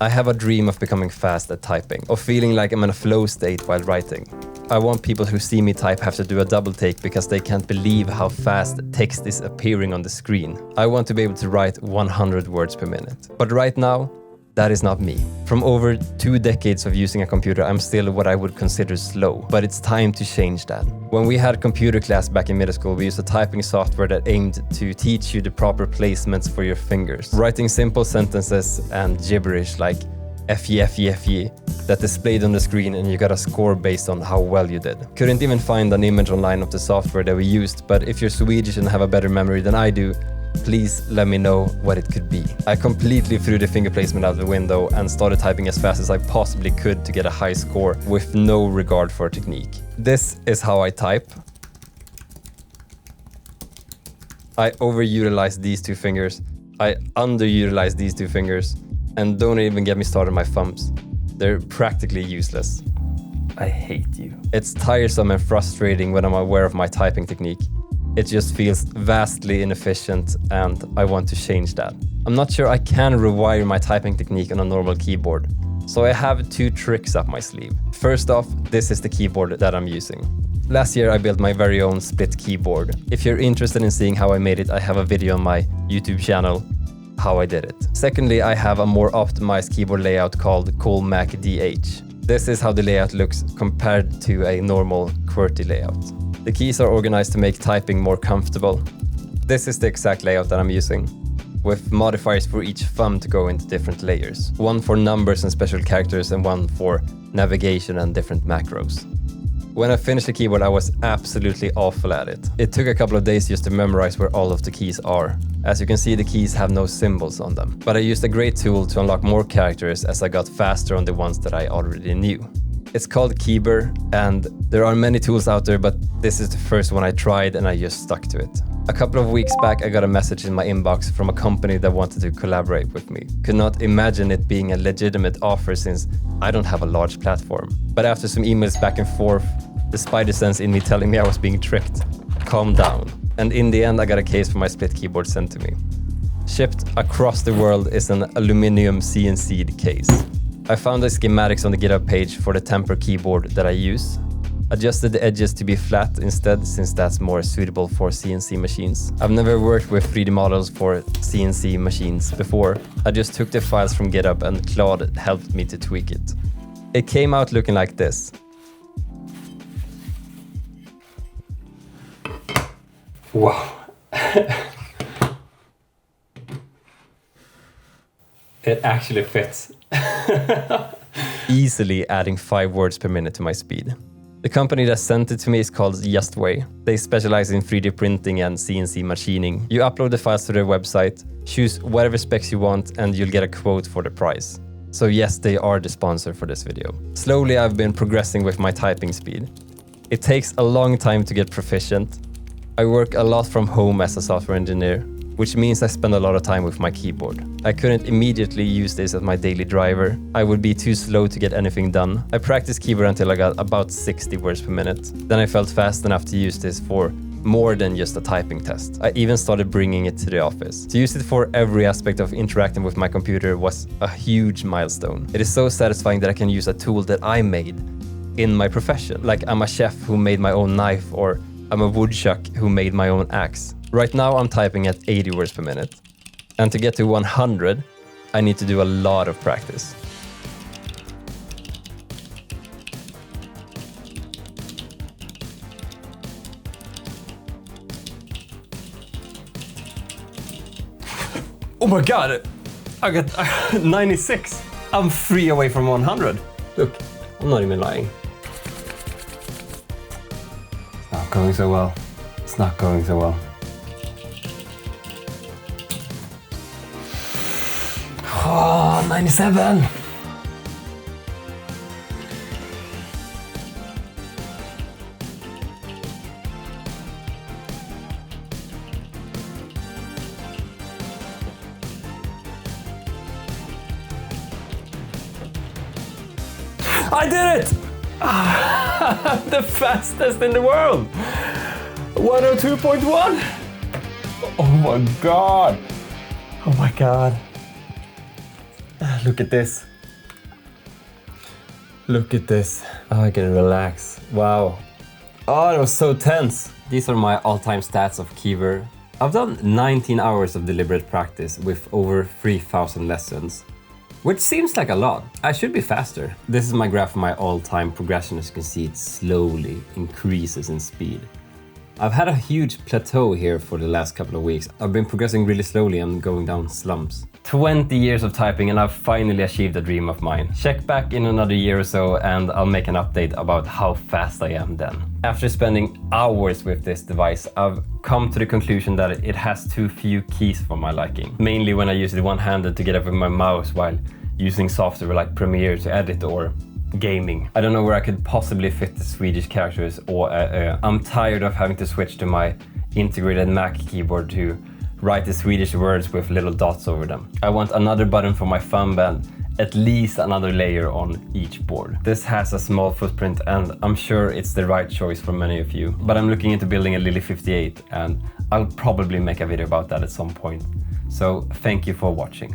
I have a dream of becoming fast at typing, of feeling like I'm in a flow state while writing. I want people who see me type have to do a double take because they can't believe how fast text is appearing on the screen. I want to be able to write 100 words per minute. But right now, that is not me. From over 2 decades of using a computer, I'm still what I would consider slow, but it's time to change that. When we had computer class back in middle school, we used a typing software that aimed to teach you the proper placements for your fingers. Writing simple sentences and gibberish like FE that displayed on the screen, and you got a score based on how well you did. Couldn't even find an image online of the software that we used, but if you're Swedish and have a better memory than I do, please let me know what it could be. I completely threw the finger placement out the window and started typing as fast as I possibly could to get a high score with no regard for technique. This is how I type. I overutilize these 2 fingers. I underutilize these 2 fingers. And don't even get me started on my thumbs. They're practically useless. I hate you. It's tiresome and frustrating when I'm aware of my typing technique. It just feels vastly inefficient, and I want to change that. I'm not sure I can rewire my typing technique on a normal keyboard, so I have 2 tricks up my sleeve. First off, this is the keyboard that I'm using. Last year I built my very own split keyboard. If you're interested in seeing how I made it, I have a video on my YouTube channel, how I did it. Secondly, I have a more optimized keyboard layout called Colemak-dh. This is how the layout looks compared to a normal QWERTY layout. The keys are organized to make typing more comfortable. This is the exact layout that I'm using, with modifiers for each thumb to go into different layers. One for numbers and special characters, and one for navigation and different macros. When I finished the keyboard, I was absolutely awful at it. It took a couple of days just to memorize where all of the keys are. As you can see, the keys have no symbols on them. But I used a great tool to unlock more characters as I got faster on the ones that I already knew. It's called Keyber, and there are many tools out there, but this is the first one I tried and I just stuck to it. A couple of weeks back, I got a message in my inbox from a company that wanted to collaborate with me. Could not imagine it being a legitimate offer since I don't have a large platform. But after some emails back and forth, the spider sense in me telling me I was being tricked calmed down. And in the end, I got a case for my split keyboard sent to me. Shipped across the world is an aluminum CNC'd case. I found the schematics on the GitHub page for the temper keyboard that I use. Adjusted the edges to be flat instead, since that's more suitable for CNC machines. I've never worked with 3D models for CNC machines before. I just took the files from GitHub and Claude helped me to tweak it. It came out looking like this. Wow. It actually fits. Easily adding 5 words per minute to my speed. The company that sent it to me is called Justway. They specialize in 3D printing and CNC machining. You upload the files to their website, choose whatever specs you want, and you'll get a quote for the price. So yes, they are the sponsor for this video. Slowly I've been progressing with my typing speed. It takes a long time to get proficient. I work a lot from home as a software engineer, which means I spend a lot of time with my keyboard. I couldn't immediately use this as my daily driver. I would be too slow to get anything done. I practiced keyboard until I got about 60 words per minute. Then I felt fast enough to use this for more than just a typing test. I even started bringing it to the office. To use it for every aspect of interacting with my computer was a huge milestone. It is so satisfying that I can use a tool that I made in my profession. Like I'm a chef who made my own knife, or I'm a woodchuck who made my own axe. Right now I'm typing at 80 words per minute. And to get to 100, I need to do a lot of practice. Oh my god! I got 96! I'm 3 away from 100. Look, I'm not even lying. It's not going so well. It's not going so well. Oh, 97! I did it! The fastest in the world! 102.1! Oh my god! Oh my god. look at this. Look at this. Oh, I can relax. Wow. Oh, that was so tense. These are my all-time stats of Keeper. I've done 19 hours of deliberate practice with over 3,000 lessons, which seems like a lot. I should be faster. This is my graph of my all-time progression. As you can see, it slowly increases in speed. I've had a huge plateau here for the last couple of weeks. I've been progressing really slowly and going down slumps. 20 years of typing and I've finally achieved a dream of mine. Check back in another year or so and I'll make an update about how fast I am then. After spending hours with this device, I've come to the conclusion that it has too few keys for my liking. Mainly when I use it one-handed to get up with my mouse while using software like Premiere to edit or gaming. I don't know where I could possibly fit the Swedish characters, or I'm tired of having to switch to my integrated Mac keyboard to write the Swedish words with little dots over them. I want another button for my thumb and at least another layer on each board. This has a small footprint and I'm sure it's the right choice for many of you, but I'm looking into building a Lily 58 and I'll probably make a video about that at some point. So thank you for watching.